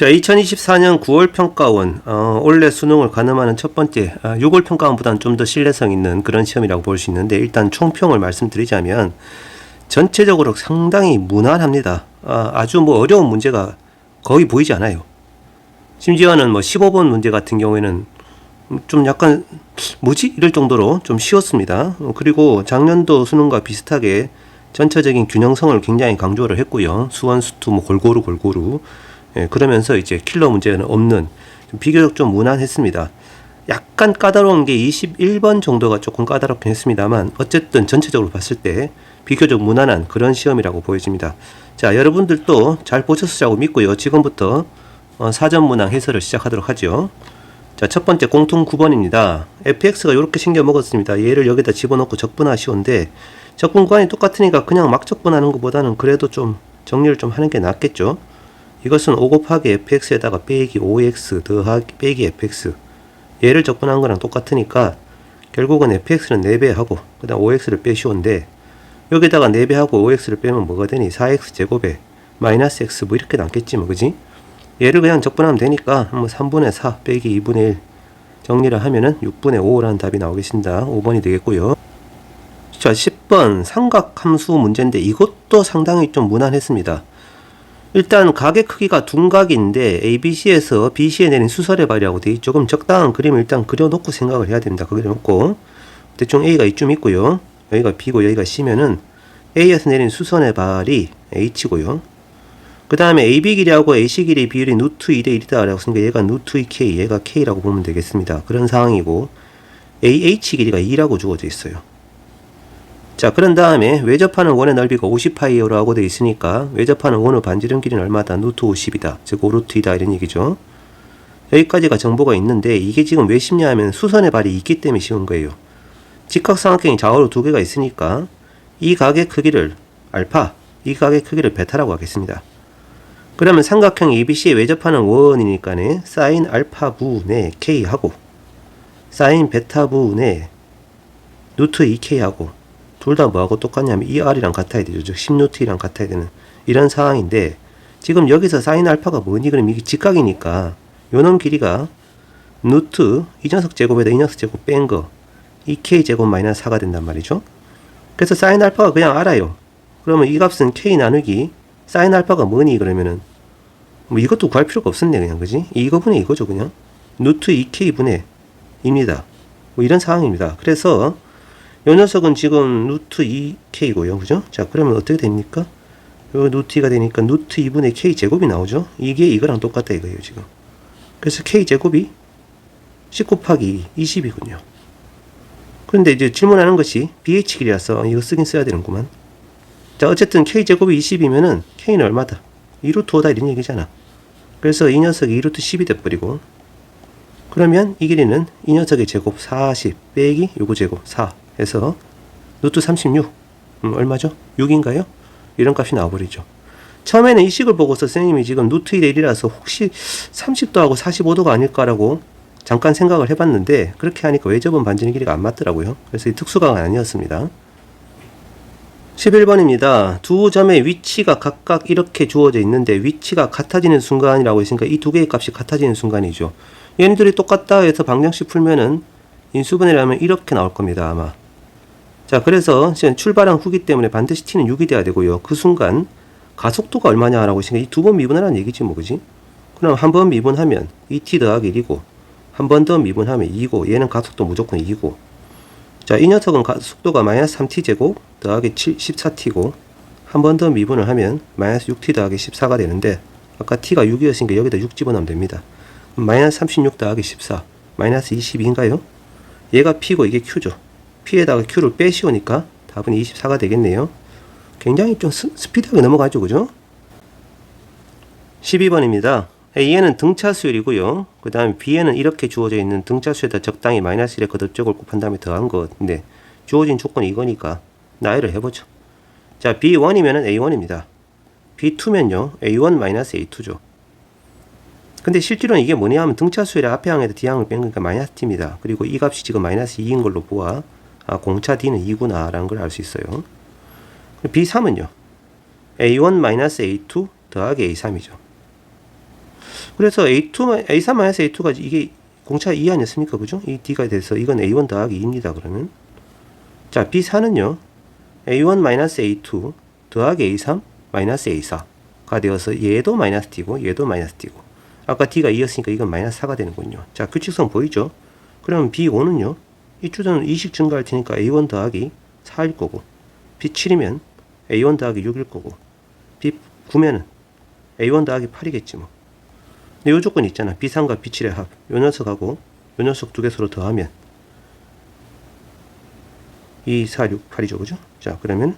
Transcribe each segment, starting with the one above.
자, 2024년 9월 평가원, 올해 수능을 가늠하는 첫 번째, 6월 평가원보다는 좀 더 신뢰성 있는 그런 시험이라고 볼 수 있는데, 일단 총평을 말씀드리자면, 전체적으로 상당히 무난합니다. 아주 뭐 어려운 문제가 거의 보이지 않아요. 심지어는 뭐 15번 문제 같은 경우에는 좀 약간, 뭐지? 이럴 정도로 좀 쉬웠습니다. 그리고 작년도 수능과 비슷하게 전체적인 균형성을 굉장히 강조를 했고요. 수원, 수투, 뭐 골고루. 예, 그러면서 이제 킬러 문제는 없는 비교적 좀 무난했습니다. 약간 까다로운 게 21번 정도가 조금 까다롭긴 했습니다만 어쨌든 전체적으로 봤을 때 비교적 무난한 그런 시험이라고 보여집니다. 자, 여러분들도 잘 보셨으라고 믿고요. 지금부터 사전 문항 해설을 시작하도록 하죠. 자, 첫 번째 공통 9번입니다. fx가 이렇게 생겨 먹었습니다. 얘를 여기다 집어넣고 적분하 쉬운데 적분 구간이 똑같으니까 그냥 막 적분하는 것보다는 그래도 좀 정리를 좀 하는 게 낫겠죠. 이것은 5 곱하기 fx에다가 빼기 5x 더하기 빼기 fx, 얘를 적분한 거랑 똑같으니까 결국은 fx는 4배 하고 그 다음 5x를 빼시온데, 여기다가 4배 하고 5x를 빼면 뭐가 되니? 4x 제곱에 마이너스 x 뭐 이렇게 남겠지 뭐, 그지? 얘를 그냥 적분하면 되니까 뭐 3분의 4 빼기 2분의 1 정리를 하면은 6분의 5라는 답이 나오겠습니다. 5번이 되겠고요. 자, 10번 삼각함수 문제인데 이것도 상당히 좀 무난했습니다. 일단 가게 크기가 둔각인데 ABC에서 BC에 내린 수설의 발이라고 돼 있죠. 조금 적당한 그림을 일단 그려놓고 생각을 해야 됩니다. 그려놓고 대충 A가 이쯤 있고요. 여기가 B고 여기가 C면은 A에서 내린 수선의 발이 H고요. 그 다음에 AB 길이하고 AC 길이 비율이 루트 2대 1이다 라고 했으니까 얘가 루트 2K, 얘가 K라고 보면 되겠습니다. 그런 상황이고 AH 길이가 2라고 주어져 있어요. 자, 그런 다음에 외접하는 원의 넓이가 50파이라고 되어 있으니까 외접하는 원의 반지름 길이는 얼마다? 루트 50이다. 즉 5루트2다 이런 얘기죠. 여기까지가 정보가 있는데 이게 지금 왜 쉽냐 하면 수선의 발이 있기 때문에 쉬운 거예요. 직각삼각형이 좌우로 두 개가 있으니까 이 각의 크기를 알파, 이 각의 크기를 베타라고 하겠습니다. 그러면 삼각형 ABC에 외접하는 원이니까는 사인 알파 분의 K하고 사인 베타 분의 루트 2K하고 둘 다 뭐하고 똑같냐면 이 R이랑 같아야 되죠. 즉 10루트랑 같아야 되는 이런 상황인데, 지금 여기서 사인 알파가 뭐니? 그럼 이게 직각이니까 요놈 길이가 루트 이 녀석 제곱에다 이 녀석 제곱 뺀 거 2K 제곱 마이너스 4가 된단 말이죠. 그래서 사인 알파가 그냥 알아요. 그러면 이 값은 K 나누기 사인 알파가 뭐니? 그러면은 뭐 이것도 구할 필요가 없었네 그냥, 그지? 이거분의 이거죠 그냥. 루트 2K 분의 입니다. 뭐 이런 상황입니다. 그래서 요 녀석은 지금 루트 2K고요. 그죠? 자, 그러면 어떻게 됩니까? 요 루트 2가 되니까 루트 2분의 K 제곱이 나오죠? 이게 이거랑 똑같다 이거예요, 지금. 그래서 K 제곱이 10 곱하기 20이군요. 그런데 이제 질문하는 것이 BH 길이라서 이거 쓰긴 써야 되는구만. 자, 어쨌든 K 제곱이 20이면은 K는 얼마다? 2루트 5다 이런 얘기잖아. 그래서 이 녀석이 2루트 10이 돼버리고, 그러면 이 길이는 이 녀석의 제곱 40 빼기 요거 제곱 4 해서 루트 36 얼마죠? 6인가요? 이런 값이 나와버리죠. 처음에는 이 식을 보고서 선생님이 지금 루트 2대 1이라서 혹시 30도 하고 45도가 아닐까라고 잠깐 생각을 해봤는데, 그렇게 하니까 외접은 반지름 길이가 안 맞더라고요. 그래서 이 특수각은 아니었습니다. 11번입니다. 두 점의 위치가 각각 이렇게 주어져 있는데 위치가 같아지는 순간이라고 했으니까 이 두 개의 값이 같아지는 순간이죠. 얘네들이 똑같다 해서 방정식 풀면은 인수분해라면 이렇게 나올 겁니다, 아마. 자, 그래서 출발한 후기 때문에 반드시 t는 6이 돼야 되고요. 그 순간 가속도가 얼마냐라고 했으니까 이 두 번 미분하라는 얘기지 뭐, 그지? 그럼 한 번 미분하면 2t 더하기 1이고 한 번 더 미분하면 2고 얘는 가속도 무조건 2고, 자, 이 녀석은 속도가 마이너스 3t 제곱 더하기 14t고 한 번 더 미분을 하면 마이너스 6t 더하기 14가 되는데, 아까 t가 6이었으니까 여기다 6 집어넣으면 됩니다. 마이너스 36 더하기 14 마이너스 22인가요? 얘가 p고 이게 q죠. p에다가 q를 빼시오니까 답은 24가 되겠네요. 굉장히 좀 스피드하게 넘어가죠, 그죠? 12번입니다. A에는 등차 수열이고요. 그 다음에 B에는 이렇게 주어져 있는 등차 수에다 적당히 마이너스 1의 거듭적을 곱한 다음에 더한 것인데, 주어진 조건이 이거니까 나열을 해보죠. 자, B1이면은 A1입니다. B2면요, A1 마이너스 A2죠. 근데 실제로는 이게 뭐냐 하면 등차 수열의 앞에 항에다 D항을 뺀 거니까 마이너스 T입니다. 그리고 이 값이 지금 마이너스 2인 걸로 보아 공차 D는 2구나 라는 걸 알 수 있어요. B3은요, A1 마이너스 A2 더하기 A3이죠. 그래서 A3-A2가 이게 공차 2 아니었습니까? 그죠? 이 D가 돼서 이건 A1 더하기 2입니다. 그러면. 자, B4는요. A1-A2 더하기 A3-A4가 되어서 얘도 마이너스 D고 얘도 마이너스 D고. 아까 D가 2였으니까 이건 마이너스 4가 되는 군요. 자, 규칙성 보이죠? 그러면 B5는요. 이 추전은 2씩 증가할 테니까 A1 더하기 4일 거고, B7이면 A1 더하기 6일 거고, B9면은 A1 더하기 8이겠지 뭐. 근데 요 조건이 있잖아. B3과 B7의 합. 요 녀석하고 요 녀석 두 개 서로 더하면 2, 4, 6, 8이죠. 그죠? 자, 그러면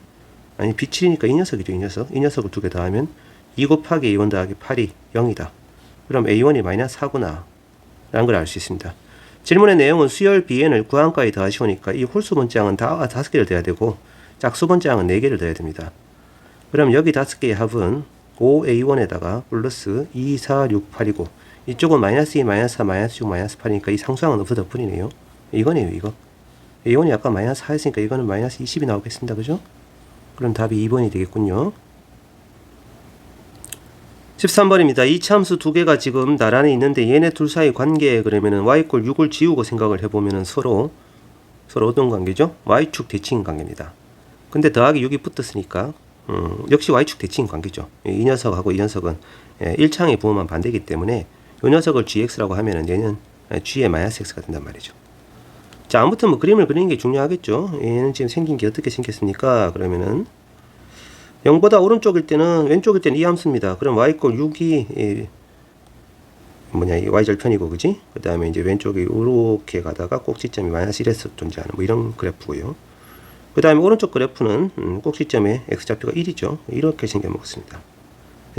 아니 B7이니까 이 녀석이죠. 이 녀석. 이 녀석을 두 개 더하면 2 곱하기 A1 더하기 8이 0이다. 그럼 A1이 마이너스 4구나 라는 걸 알 수 있습니다. 질문의 내용은 수열 BN을 구항까지 더하시오니까 이 홀수 번째항은 다 5개를 더해야 되고 짝수 번째항은 4개를 더해야 됩니다. 그럼 여기 5개의 합은 5A1에다가 플러스 2, 4, 6, 8이고 이쪽은 마이너스 2, 마이너스 4, 마이너스 6, 마이너스 8이니까 이 상수항은 없어져 버리네요. 이거네요. 이거. A1이 아까 마이너스 4였으니까 이거는 마이너스 20이 나오겠습니다. 그죠? 그럼 답이 2번이 되겠군요. 13번입니다. 이차함수 두 개가 지금 나란히 있는데 얘네 둘 사이 관계 그러면은 y 꼴 6을 지우고 생각을 해보면은 서로 어떤 관계죠? y축 대칭 관계입니다. 근데 더하기 6이 붙었으니까 역시 y축 대칭 관계죠. 이 녀석하고 이 녀석은 1창의 부호만 반대이기 때문에 이 녀석을 gx라고 하면은 얘는 g의 마이너스 x가 된단 말이죠. 자, 아무튼 뭐 그림을 그리는 게 중요하겠죠. 얘는 지금 생긴 게 어떻게 생겼습니까? 그러면은 0보다 오른쪽일 때는 왼쪽일 때는 이 함수입니다. 그럼 y 꼴 6이 이 y절편이고 그지? 그 다음에 이제 왼쪽이 이렇게 가다가 꼭지점이 마이너스 1에서 존재하는 뭐 이런 그래프고요. 그 다음에 오른쪽 그래프는 꼭지점에 x좌표가 1이죠. 이렇게 생겨먹었습니다.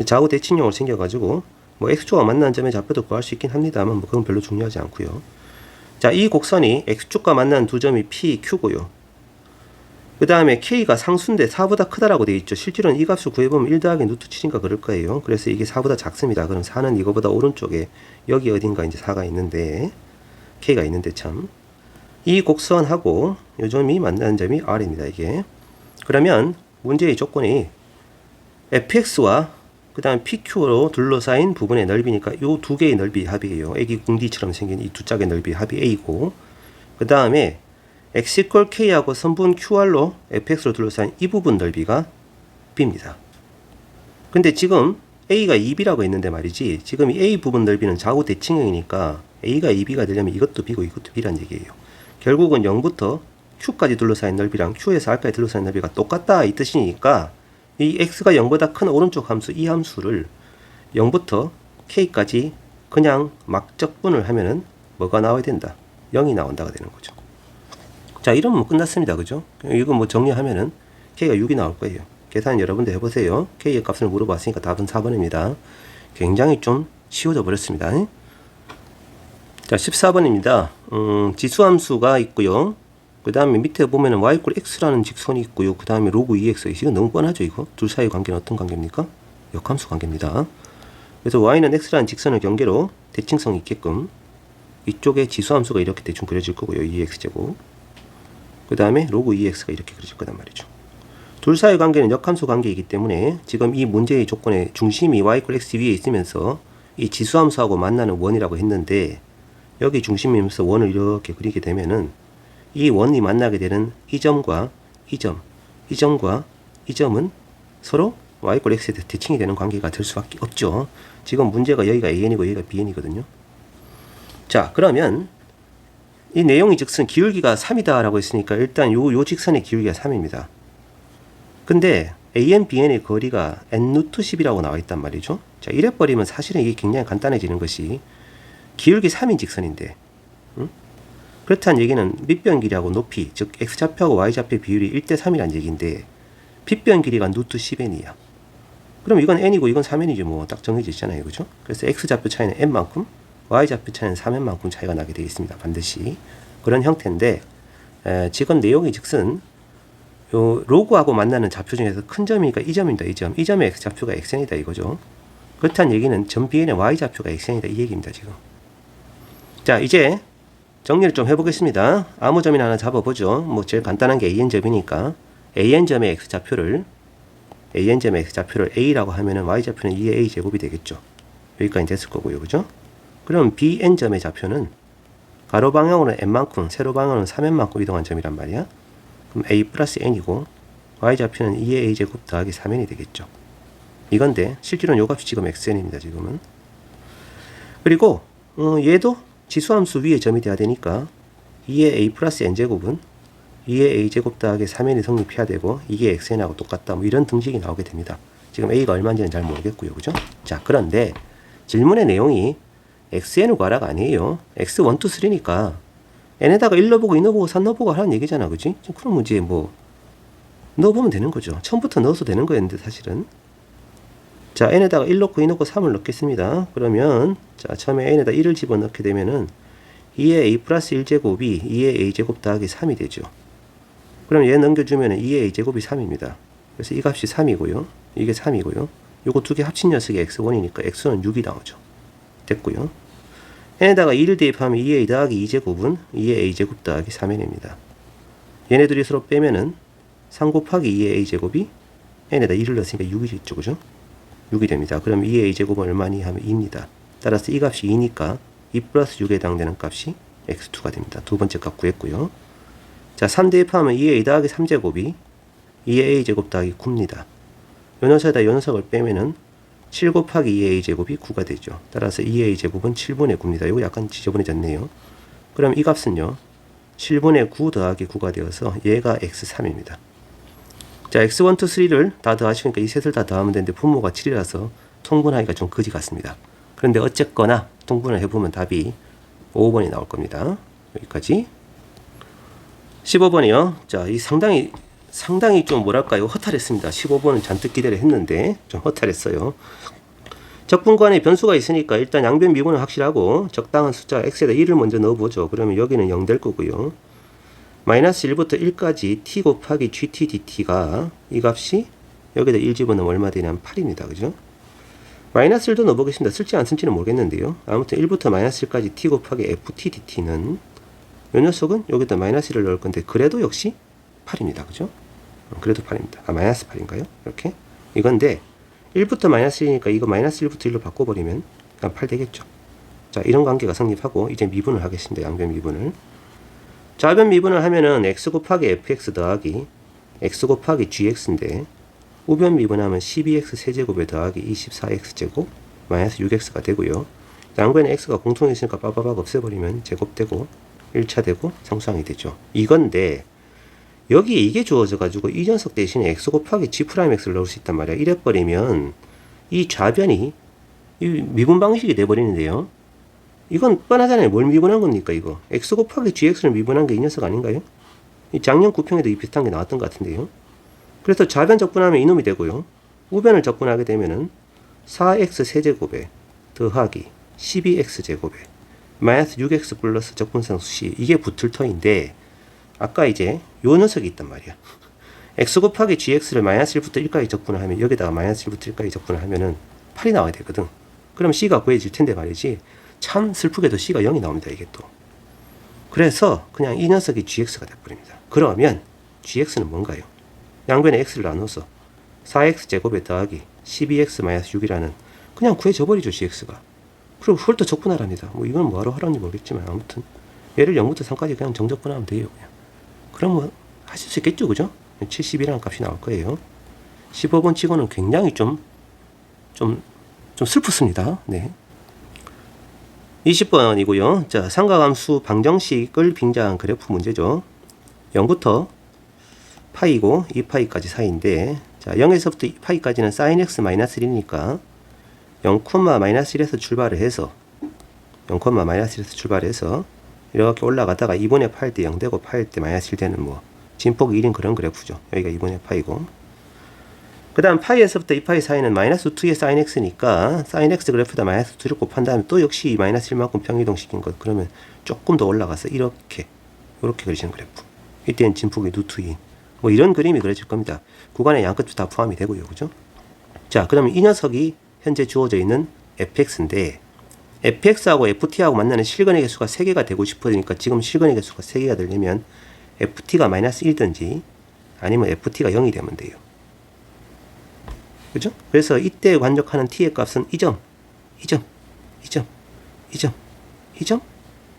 좌우 대칭형으로 생겨가지고 뭐 x축과 만나는 점의 좌표도 구할 수 있긴 합니다만 뭐 그건 별로 중요하지 않고요. 자, 이 곡선이 x축과 만나는 두 점이 p, q고요. 그 다음에 k가 상수인데 4보다 크다라고 되어 있죠. 실제로는 이 값을 구해보면 1 더하기 루트 7인가 그럴 거예요. 그래서 이게 4보다 작습니다. 그럼 4는 이거보다 오른쪽에 여기 어딘가 이제 4가 있는데 k가 있는데 참. 이 곡선하고 요 점이 만나는 점이 r입니다. 이게. 그러면 문제의 조건이 fx와 그 다음 pq로 둘러싸인 부분의 넓이니까 요 두 개의 넓이 합이에요. 애기 궁디처럼 생긴 이 두 짝의 넓이 합이 a고 그 다음에 x = k하고 선분 qr로 fx로 둘러싸인 이 부분 넓이가 b입니다. 근데 지금 a가 2b라고 했는데 말이지 지금 이 a 부분 넓이는 좌우 대칭형이니까 a가 2b가 되려면 이것도 b고 이것도 b란 얘기예요. 결국은 0부터 q까지 둘러싸인 넓이랑 q에서 r까지 둘러싸인 넓이가 똑같다 이 뜻이니까 이 x가 0보다 큰 오른쪽 함수 이 함수를 0부터 k까지 그냥 막 적분을 하면은 뭐가 나와야 된다? 0이 나온다가 되는 거죠. 자, 이러면 뭐 끝났습니다. 그죠? 이거 뭐 정리하면은 k가 6이 나올 거예요. 계산 여러분들 해보세요. k의 값을 물어봤으니까 답은 4번입니다. 굉장히 좀 쉬워져 버렸습니다. 자, 14번입니다. 지수함수가 있고요. 그 다음에 밑에 보면은 y = x라는 직선이 있고요. 그 다음에 로그 2x. 이건 너무 뻔하죠, 이거? 둘 사이 관계는 어떤 관계입니까? 역함수 관계입니다. 그래서 y는 x라는 직선을 경계로 대칭성이 있게끔 이쪽에 지수함수가 이렇게 대충 그려질 거고요. 2x제곱. 그 다음에 로그 2x가 이렇게 그려질 거단 말이죠. 둘 사이 관계는 역함수 관계이기 때문에 지금 이 문제의 조건의 중심이 y = x 위에 있으면서 이 지수함수하고 만나는 원이라고 했는데 여기 중심이면서 원을 이렇게 그리게 되면은 이 원이 만나게 되는 이 점과 이 점, 이 점과 이 점은 서로 y = x에 대칭이 되는 관계가 될 수밖에 없죠. 지금 문제가 여기가 an이고 여기가 bn이거든요. 자, 그러면 이 내용이 즉슨 기울기가 3이다 라고 했으니까 일단 요 직선의 기울기가 3입니다. 근데 AN, BN의 거리가 n√10이라고 나와 있단 말이죠. 자, 이래버리면 사실은 이게 굉장히 간단해지는 것이 기울기 3인 직선인데 그렇다는 얘기는 밑변 길이하고 높이, 즉 x좌표하고 y좌표 비율이 1대3이란 얘기인데 빗변 길이가 n/10n이야. 그럼 이건 n이고 이건 3n이지 뭐 딱 정해져 있잖아요. 그죠? 그래서 x좌표 차이는 n만큼 y좌표 차이는 3n만큼 차이가 나게 되어 있습니다. 반드시. 그런 형태인데 지금 내용이 즉슨 요 로그하고 만나는 좌표 중에서 큰 점이니까 이 점입니다. 이 점. 이 점의 x좌표가 xn이다 이거죠. 그렇다는 얘기는 점 bn의 y좌표가 xn이다 이 얘기입니다. 지금. 자, 이제 정리를 좀 해보겠습니다. 아무 점이나 하나 잡아보죠. 뭐 제일 간단한 게 an점이니까 an점의 x좌표를 A라고 하면은 y좌표는 2의 a제곱이 되겠죠. 여기까지 됐을 거고요. 그죠? 그럼 BN점의 좌표는 가로 방향으로는 n만큼, 세로 방향으로는 3n만큼 이동한 점이란 말이야. 그럼 a 플러스 n이고 y좌표는 2의 a제곱 더하기 3n이 되겠죠. 이건데 실제로는 요 값이 지금 xn입니다. 지금은. 그리고 얘도 지수함수 위에 점이 돼야 되니까 2의 a 플러스 n제곱은 2의 a제곱 더하기 3n이 성립해야 되고 이게 xn하고 똑같다. 뭐 이런 등식이 나오게 됩니다. 지금 a가 얼마인지는 잘 모르겠고요. 그죠? 자, 그런데 질문의 내용이 xn을 구하라가 아니에요. x 1, 2, 3니까 n에다가 1 넣어보고 2 넣어보고 3 넣어보고 하라는 얘기잖아. 그지? 그럼 이제 뭐 넣어보면 되는 거죠. 처음부터 넣어서 되는 거였는데 사실은. 자, n에다가 1 넣고 2 넣고 3을 넣겠습니다. 그러면 자, 처음에 n에다 1을 집어넣게 되면은 2의 a 플러스 1제곱이 2의 a제곱 더하기 3이 되죠. 그럼 얘 넘겨주면은 2의 a제곱이 3입니다. 그래서 이 값이 3이고요. 이게 3이고요. 요거 두 개 합친 녀석이 x1이니까 x는 6이 나오죠. 됐고요. n에다가 2를 대입하면 2a 더하기 2제곱은 2의 a제곱 더하기 3n입니다. 얘네들이 서로 빼면은 3 곱하기 2의 a제곱이 n에다 2를 넣었으니까 6이 있죠. 그죠? 6이 됩니다. 그럼 2의 a제곱은 얼마니 하면 2입니다. 따라서 이 값이 2니까 2 플러스 6에 해당되는 값이 x2가 됩니다. 두 번째 값 구했고요. 자, 3 대입하면 2의 a 더하기 3제곱이 2의 a제곱 더하기 9입니다. 요 녀석에다 요 녀석을 빼면은 7 곱하기 2의 a제곱이 9가 되죠. 따라서 2의 a제곱은 7분의 9입니다. 이거 약간 지저분해졌네요. 그럼 이 값은요. 7분의 9 더하기 9가 되어서 얘가 x3입니다. 자, x1, 2, 3를 다 더하시니까 이 셋을 다 더하면 되는데 분모가 7이라서 통분하기가 좀 거지 같습니다. 그런데 어쨌거나 통분을 해보면 답이 5번이 나올 겁니다. 여기까지. 15번이요. 자, 이 상당히 좀 뭐랄까요, 허탈했습니다. 15번은 잔뜩 기대를 했는데 좀 허탈했어요. 적분간에 변수가 있으니까 일단 양변 미분은 확실하고 적당한 숫자 x에다 1을 먼저 넣어보죠. 그러면 여기는 0 될 거고요. 마이너스 1부터 1까지 t 곱하기 gt dt가 이 값이 여기다 1 집어넣으면 얼마 되냐면 8입니다. 그죠? 마이너스 1도 넣어보겠습니다. 쓸지 안 쓸지는 모르겠는데요. 아무튼 1부터 마이너스 1까지 t 곱하기 ft dt는 이 녀석은 여기다 마이너스 1을 넣을 건데 그래도 역시 8입니다. 그죠? 그래도 8입니다. 아, 마이너스 8인가요? 이렇게? 이건데 1부터 마이너스 1이니까 이거 마이너스 1부터 1로 바꿔버리면 그냥 8 되겠죠. 자, 이런 관계가 성립하고 이제 미분을 하겠습니다. 양변 미분을. 좌변 미분을 하면은 x 곱하기 fx 더하기 x 곱하기 gx인데 우변 미분하면 12x 세제곱에 더하기 24x제곱 마이너스 6x가 되고요. 양변에 x가 공통이 있으니까 빠바박 없애버리면 제곱되고 1차 되고 상수항이 되죠. 이건데 여기에 이게 주어져 가지고 이 녀석 대신에 x 곱하기 g'x를 넣을 수 있단 말이야. 이래버리면 이 좌변이 이 미분 방식이 돼버리는데요. 이건 뻔하잖아요. 뭘 미분한 겁니까 이거. x 곱하기 gx를 미분한 게 이 녀석 아닌가요? 이 작년 구평에도 이 비슷한 게 나왔던 것 같은데요. 그래서 좌변 적분하면 이놈이 되고요. 우변을 적분하게 되면은 4x 세제곱에 더하기 12x제곱에 마이너스 6x 플러스 적분상수 c 이게 붙을 터인데 아까 이제 요 녀석이 있단 말이야. x 곱하기 gx를 마이너스 1부터 1까지 적분을 하면 여기다가 마이너스 1부터 1까지 적분을 하면은 8이 나와야 되거든. 그럼 c가 구해질 텐데 말이지. 참 슬프게도 c가 0이 나옵니다. 이게 또. 그래서 그냥 이 녀석이 gx가 돼버립니다. 그러면 gx는 뭔가요? 양변에 x를 나눠서 4x제곱에 더하기 12x-6이라는 그냥 구해져 버리죠. gx가. 그리고 홀더 적분하랍니다. 뭐 이건 뭐하러 하라는지 모르겠지만 아무튼 얘를 0부터 3까지 그냥 정적분하면 돼요. 그냥. 그럼 뭐 하실 수 있겠죠. 그죠? 70이라는 값이 나올 거예요. 15번 치고는 굉장히 좀 슬프습니다. 네. 20번이고요. 자, 삼각함수 방정식을 빙자한 그래프 문제죠. 0부터 파이고 2파이까지 사이인데 자, 0에서부터 2파이까지는 sin x 마이너스 1이니까 0, 마이너스 1에서 출발을 해서 0, 마이너스 1에서 출발해서 이렇게 올라가다가 2분의 파일 때 0 되고 파일 때 마이너스 1 되는 뭐 진폭이 1인 그런 그래프죠. 여기가 2분의 파이고 그 다음 파이에서부터 2파이 사이는 마이너스 2의 sin x니까 sin x 그래프에다 마이너스 2를 곱한 다음에 또 역시 마이너스 1만큼 평이동시킨 것 그러면 조금 더 올라가서 이렇게 그려지는 그래프. 이때는 진폭이 루트 2 뭐 이런 그림이 그려질 겁니다. 구간의 양끝도 다 포함이 되고요. 그죠? 자, 그러면 이 녀석이 현재 주어져 있는 fx인데 fx하고 ft하고 만나는 실근의 개수가 3개가 되고 싶으니까 지금 실근의 개수가 3개가 되려면 ft가 마이너스 1든지 아니면 ft가 0이 되면 돼요. 그죠? 그래서 이때 관적하는 t의 값은 이 점 2점, 2점, 2점, 2점,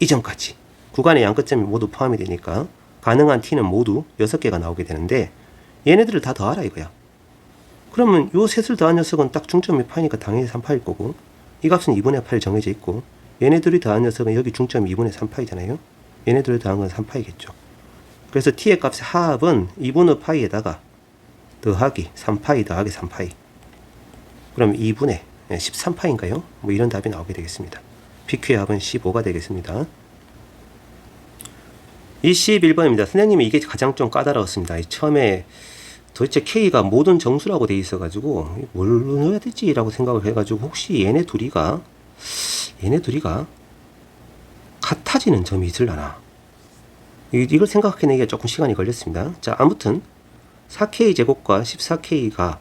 2점까지 구간의 양끝점이 모두 포함이 되니까 가능한 t는 모두 6개가 나오게 되는데 얘네들을 다 더하라 이거야. 그러면 요 셋을 더한 녀석은 딱 중점이 파이니까 당연히 3파일 거고, 이 값은 2분의 8 정해져 있고, 얘네들이 더한 녀석은 여기 중점이 2분의 3파이잖아요. 얘네들을 더한 건 3파이겠죠. 그래서 t의 값의 합은 2분의 파이에다가 더하기 3파이 더하기 3파이. 그럼 2분의 13파인가요? 뭐 이런 답이 나오게 되겠습니다. PQ의 합은 15가 되겠습니다. 21번입니다. 선생님이 이게 가장 좀 까다로웠습니다. 처음에 도대체 K가 모든 정수라고 돼 있어가지고 뭘 넣어야 되지? 라고 생각을 해가지고 혹시 얘네 둘이가 같아지는 점이 있을라나? 이걸 생각해내기가 조금 시간이 걸렸습니다. 자, 아무튼 4K 제곱과 14K가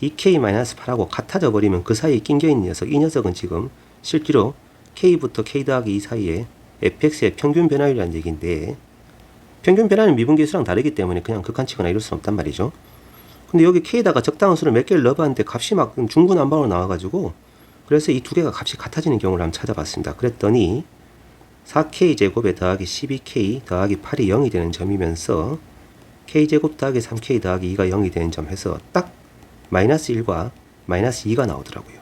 2K-8하고 같아져 버리면 그 사이에 낑겨있는 녀석, 이 녀석은 지금 실제로 K부터 K 더하기 2 사이에 fx의 평균 변화율이라는 얘기인데, 평균 변화는 미분계수랑 다르기 때문에 그냥 극한치거나 이럴 수는 없단 말이죠. 근데 여기 K에다가 적당한 수를 몇 개를 넣어봤는데 값이 막 중구난방으로 나와가지고, 그래서 이 두 개가 값이 같아지는 경우를 한번 찾아봤습니다. 그랬더니 4K 제곱에 더하기 12K 더하기 8이 0이 되는 점이면서 K제곱 더하기 3K 더하기 2가 0이 되는 점 해서 딱 마이너스 1과 마이너스 2가 나오더라고요.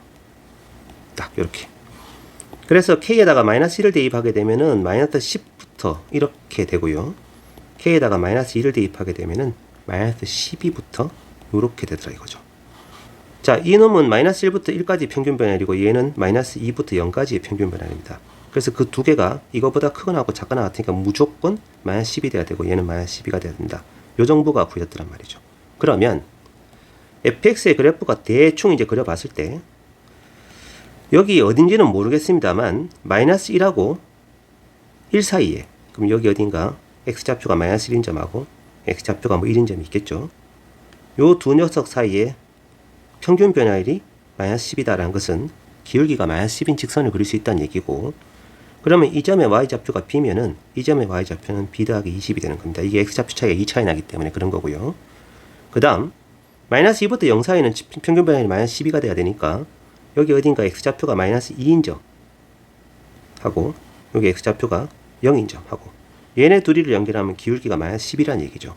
딱 이렇게. 그래서 K에다가 마이너스 1을 대입하게 되면은 마이너스 10부터 이렇게 되고요. K에다가 마이너스 2를 대입하게 되면은 마이너스 12부터 이렇게 되더라 이거죠. 자, 이놈은 마이너스 1부터 1까지 평균 변화율이고 얘는 마이너스 2부터 0까지의 평균 변화율입니다. 그래서 그 두 개가 이거보다 크거나 하고 작거나 같으니까 무조건 마이너스 10이 돼야 되고 얘는 마이너스 12가 돼야 된다. 요 정보가 구해졌더란 말이죠. 그러면 fx의 그래프가 대충 이제 그려봤을 때 여기 어딘지는 모르겠습니다만 마이너스 1하고 1 사이에, 그럼 여기 어딘가 x좌표가 마이너스 1인 점하고 x좌표가 뭐 1인 점이 있겠죠. 요 두 녀석 사이에 평균 변화율이 마이너스 10이다라는 것은 기울기가 마이너스 10인 직선을 그릴 수 있다는 얘기고, 그러면 이 점의 y좌표가 b면은 이 점의 y좌표는 b 더하기 20이 되는 겁니다. 이게 x좌표 차이가 2 차이 나기 때문에 그런 거고요. 그 다음 마이너스 2부터 0 사이는 평균 변화율이 마이너스 12가 돼야 되니까 여기 어딘가 x좌표가 마이너스 2인 점 하고 여기 x좌표가 0인 점 하고 얘네 둘이를 연결하면 기울기가 마이너스 10이라는 얘기죠.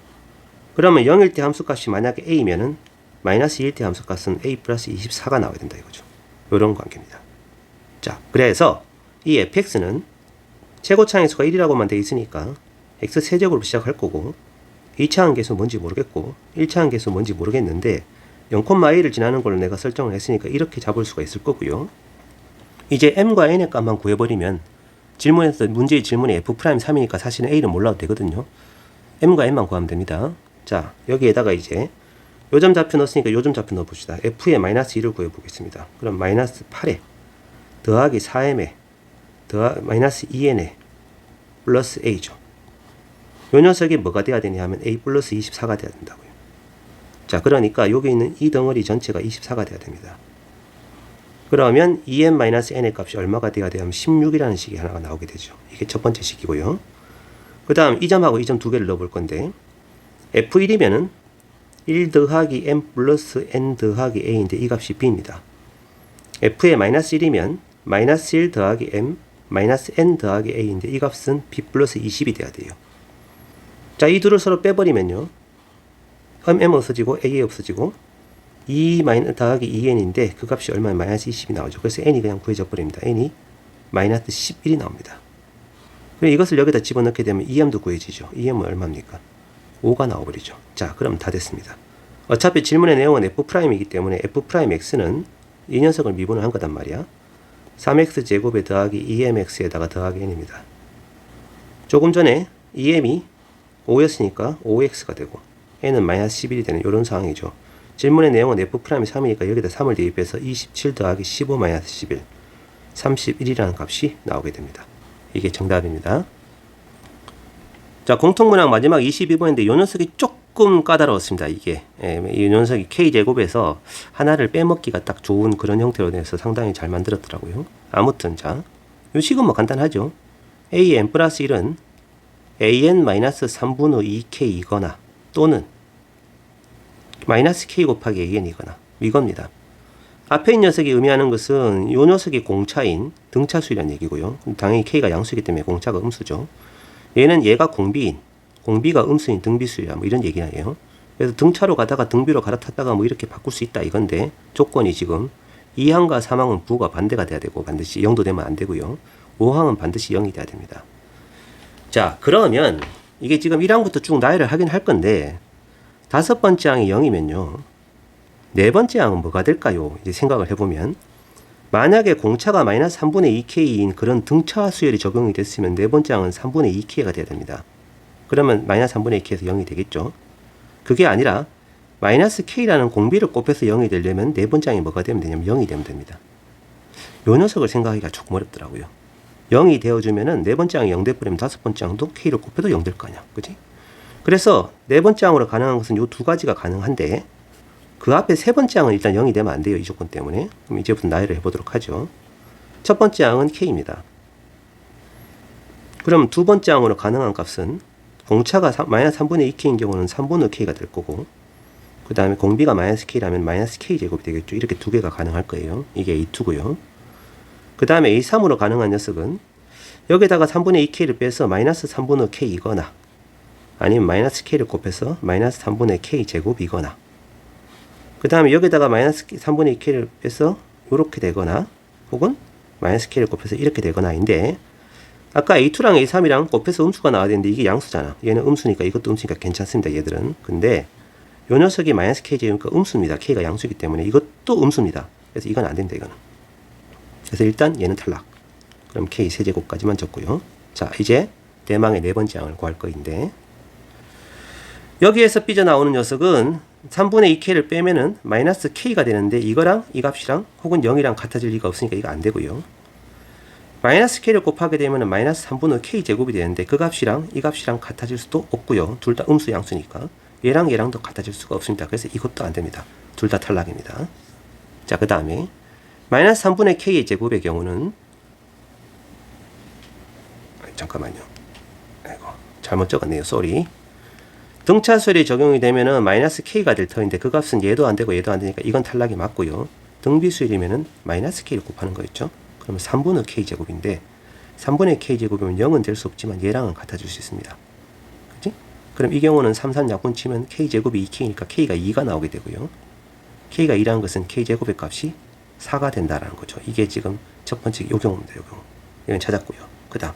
그러면 0일 때 함수값이 만약에 a면은 마이너스 2일 때 함수값은 a 플러스 24가 나와야 된다 이거죠. 이런 관계입니다. 자, 그래서 이 fx는 최고차항수가 1이라고만 돼 있으니까 x 세제곱으로 시작할 거고 2차항 계수 뭔지 모르겠고 1차항 계수 뭔지 모르겠는데 0,1을 지나는 걸 내가 설정을 했으니까 이렇게 잡을 수가 있을 거고요. 이제 m과 n의 값만 구해버리면 질문에서 문제의 질문이 f'3이니까 사실은 a를 몰라도 되거든요. m과 n만 구하면 됩니다. 자, 여기에다가 이제 요점 좌표 넣었으니까 요점 좌표 넣어봅시다. f의 마이너스 1을 구해보겠습니다. 그럼 마이너스 8에 더하기 4m에 마이너스 2n에 플러스 a죠. 요 녀석이 뭐가 돼야 되냐 면 a 플러스 24가 돼야 된다고요. 자, 그러니까 여기 있는 이 덩어리 전체가 24가 돼야 됩니다. 그러면 2n-n의 값이 얼마가 돼야 되냐면 16이라는 식이 하나가 나오게 되죠. 이게 첫 번째 식이고요. 그 다음 이 점하고 이 점 두 개를 넣어볼 건데 f1이면은 1 더하기 m 플러스 n 더하기 a인데 이 값이 b입니다. f의 마이너스 1이면 마이너스 1 더하기 m 마이너스 n 더하기 a인데 이 값은 b 플러스 20이 돼야 돼요. 자, 이 둘을 서로 빼버리면요. m 없어지고 a 없어지고 2 더하기 2n인데 그 값이 얼마나 마이너스 20이 나오죠. 그래서 n이 그냥 구해져 버립니다. n이 마이너스 11이 나옵니다. 그럼 이것을 여기다 집어넣게 되면 2m도 구해지죠. 2m은 얼마입니까? 5가 나와버리죠. 자, 그럼 다 됐습니다. 어차피 질문의 내용은 f'이기 때문에 f'x는 이 녀석을 미분을 한 거단 말이야. 3x 제곱에 더하기 2mx에다가 더하기 n입니다. 조금 전에 2m이 5였으니까 5x가 되고 n은 마이너스 11이 되는 이런 상황이죠. 질문의 내용은 f'이 3이니까 여기다 3을 대입해서 27 더하기 15 마이너스 11 31이라는 값이 나오게 됩니다. 이게 정답입니다. 자, 공통문항 마지막 22번인데 이 녀석이 조금 까다로웠습니다. 이게 이 녀석이 k제곱에서 하나를 빼먹기가 딱 좋은 그런 형태로 돼서 상당히 잘 만들었더라고요. 아무튼 자, 이 식은 뭐 간단하죠. an 플러스 1은 an-3분의 2k이거나 또는 마이너스 k 곱하기 an이거나 이겁니다. 앞에 있는 녀석이 의미하는 것은 이 녀석이 공차인 등차수이라는 얘기고요. 당연히 K가 양수이기 때문에 공차가 음수죠. 얘가 공비인, 공비가 음수인 등비수이라 뭐 이런 얘기예요. 그래서 등차로 가다가 등비로 갈아탔다가 뭐 이렇게 바꿀 수 있다 이건데, 조건이 지금 2항과 3항은 부호가 반대가 돼야 되고 반드시 0도 되면 안 되고요. 5항은 반드시 0이 돼야 됩니다. 자, 그러면 이게 지금 1항부터 쭉 나열을 하긴 할 건데, 5번째 항이 0이면요. 4번째 항은 뭐가 될까요? 이제 생각을 해보면, 만약에 공차가 마이너스 3분의 2K인 그런 등차 수열이 적용이 됐으면 4번째 항은 3분의 2K가 돼야 됩니다. 그러면 마이너스 3분의 2K에서 0이 되겠죠. 그게 아니라 마이너스 K라는 공비를 곱해서 0이 되려면 4번째 항이 뭐가 되면 되냐면 0이 되면 됩니다. 요 녀석을 생각하기가 조금 어렵더라고요. 0이 되어주면은 4번째 항이 0 돼버리면 5번째 항도 K를 곱해도 0 될 거 아니야. 그지? 그래서 4번째 항으로 가능한 것은 요 두 가지가 가능한데, 그 앞에 3번째 항은 일단 0이 되면 안 돼요. 이 조건 때문에. 그럼 이제부터 나열을 해보도록 하죠. 첫 번째 항은 K입니다. 그럼 두 번째 항으로 가능한 값은 공차가 마이너스 3분의 2K인 경우는 3분의 K가 될 거고, 그 다음에 공비가 마이너스 K라면 마이너스 K제곱이 되겠죠. 이렇게 두 개가 가능할 거예요. 이게 A2고요. 그 다음에 A3으로 가능한 녀석은 여기다가 3분의 2K를 빼서 마이너스 3분의 K이거나, 아니면 마이너스 K를 곱해서 마이너스 3분의 K제곱이거나, 그 다음에 여기다가 마이너스 3분의 2K를 빼서 이렇게 되거나, 혹은 마이너스 K를 곱해서 이렇게 되거나인데, 아까 A2랑 A3이랑 곱해서 음수가 나와야 되는데 이게 양수잖아. 얘는 음수니까 이것도 음수니까 괜찮습니다. 얘들은. 근데 요 녀석이 마이너스 K제곱이니까 음수입니다. K가 양수이기 때문에 이것도 음수입니다. 그래서 이건 안 된다. 이거는. 그래서 일단 얘는 탈락. 그럼 K 세제곱까지만 적고요. 자, 이제 대망의 네 번째 항을 구할 거인데, 여기에서 삐져나오는 녀석은 3분의 2K를 빼면은 마이너스 K가 되는데, 이거랑 이 값이랑 혹은 0이랑 같아질 리가 없으니까 이거 안 되고요. 마이너스 K를 곱하게 되면은 마이너스 3분의 K제곱이 되는데, 그 값이랑 이 값이랑 같아질 수도 없고요. 둘 다 음수 양수니까 얘랑 얘랑도 같아질 수가 없습니다. 그래서 이것도 안 됩니다. 둘 다 탈락입니다. 자, 그 다음에 마이너스 3분의 K의 제곱의 경우는, 잠깐만요. 아이고, 잘못 적었네요. 쏘리. 등차수열이 적용이 되면은 마이너스 K가 될 터인데, 그 값은 얘도 안 되고 얘도 안 되니까 이건 탈락이 맞고요. 등비수열이면은 마이너스 K를 곱하는 거였죠. 그러면 3분의 K제곱인데, 3분의 K제곱이면 0은 될 수 없지만 얘랑은 같아질 수 있습니다. 그치? 그럼 이 경우는 3, 3 약분 치면 K제곱이 2K니까 K가 2가 나오게 되고요. K가 2라는 것은 K제곱의 값이 4가 된다라는 거죠. 이게 지금 첫 번째 요 경우입니다. 요 경우. 이건 찾았고요. 그 다음.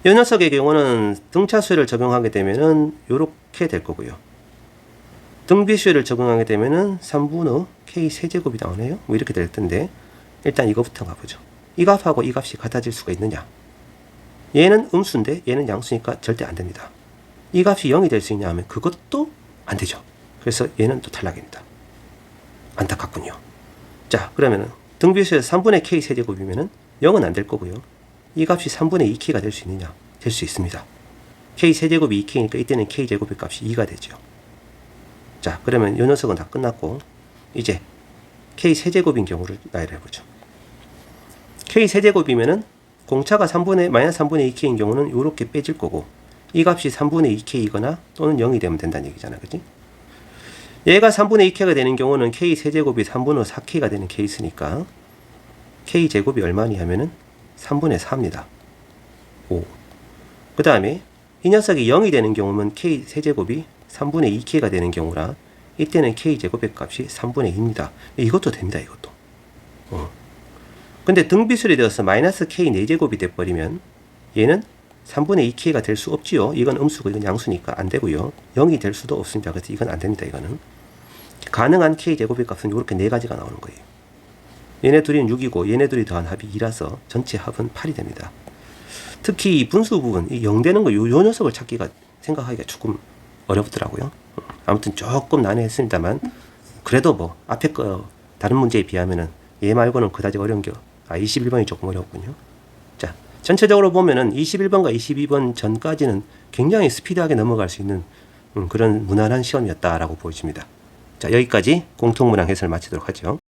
이 녀석의 경우는 등차수열을 적용하게 되면은 요렇게 될 거고요. 등비수열을 적용하게 되면은 3분의 K 세제곱이 나오네요. 뭐 이렇게 될 텐데, 일단 이거부터 가보죠. 이 값하고 이 값이 같아질 수가 있느냐? 얘는 음수인데 얘는 양수니까 절대 안 됩니다. 이 값이 0이 될 수 있냐 하면 그것도 안 되죠. 그래서 얘는 또 탈락입니다. 안타깝군요. 자, 그러면은 등비수에서 3분의 K 세제곱이면은 0은 안 될 거고요. 이 값이 3분의 2K가 될 수 있느냐? 될 수 있습니다. K 세제곱이 2K니까 이때는 K제곱의 값이 2가 되죠. 자, 그러면 이 녀석은 다 끝났고, 이제 K 세제곱인 경우를 나열해보죠. K 세제곱이면은 공차가 마이너스 3분의 2K인 경우는 이렇게 빼질 거고, 이 값이 3분의 2K이거나 또는 0이 되면 된다는 얘기잖아. 그지? 얘가 3분의 2K가 되는 경우는 K 세제곱이 3분의 4K가 되는 케이스니까 K 제곱이 얼마니 하면은 3분의 4입니다. 5. 그 다음에 이 녀석이 0이 되는 경우면 K 세제곱이 3분의 2K가 되는 경우라 이때는 K제곱의 값이 3분의 2입니다. 이것도 됩니다. 이것도. 근데 등비술이 되어서 마이너스 K 4제곱이 돼버리면 얘는 3분의 2K가 될 수 없지요. 이건 음수고 이건 양수니까 안 되고요. 0이 될 수도 없습니다. 그래서 이건 안 됩니다. 이거는. 가능한 K제곱의 값은 이렇게 4가지가 나오는 거예요. 얘네 둘이는 6이고 얘네 둘이 더한 합이 2라서 전체 합은 8이 됩니다. 특히 이 분수 부분, 이 0 되는 거, 요 녀석을 찾기가, 생각하기가 조금 어렵더라고요. 아무튼 조금 난해했습니다만, 그래도 뭐, 앞에 거, 다른 문제에 비하면은, 얘 말고는 그다지 어려운 게, 21번이 조금 어렵군요. 자, 전체적으로 보면은 21번과 22번 전까지는 굉장히 스피드하게 넘어갈 수 있는 그런 무난한 시험이었다라고 보여집니다. 자, 여기까지 공통문항 해설 마치도록 하죠.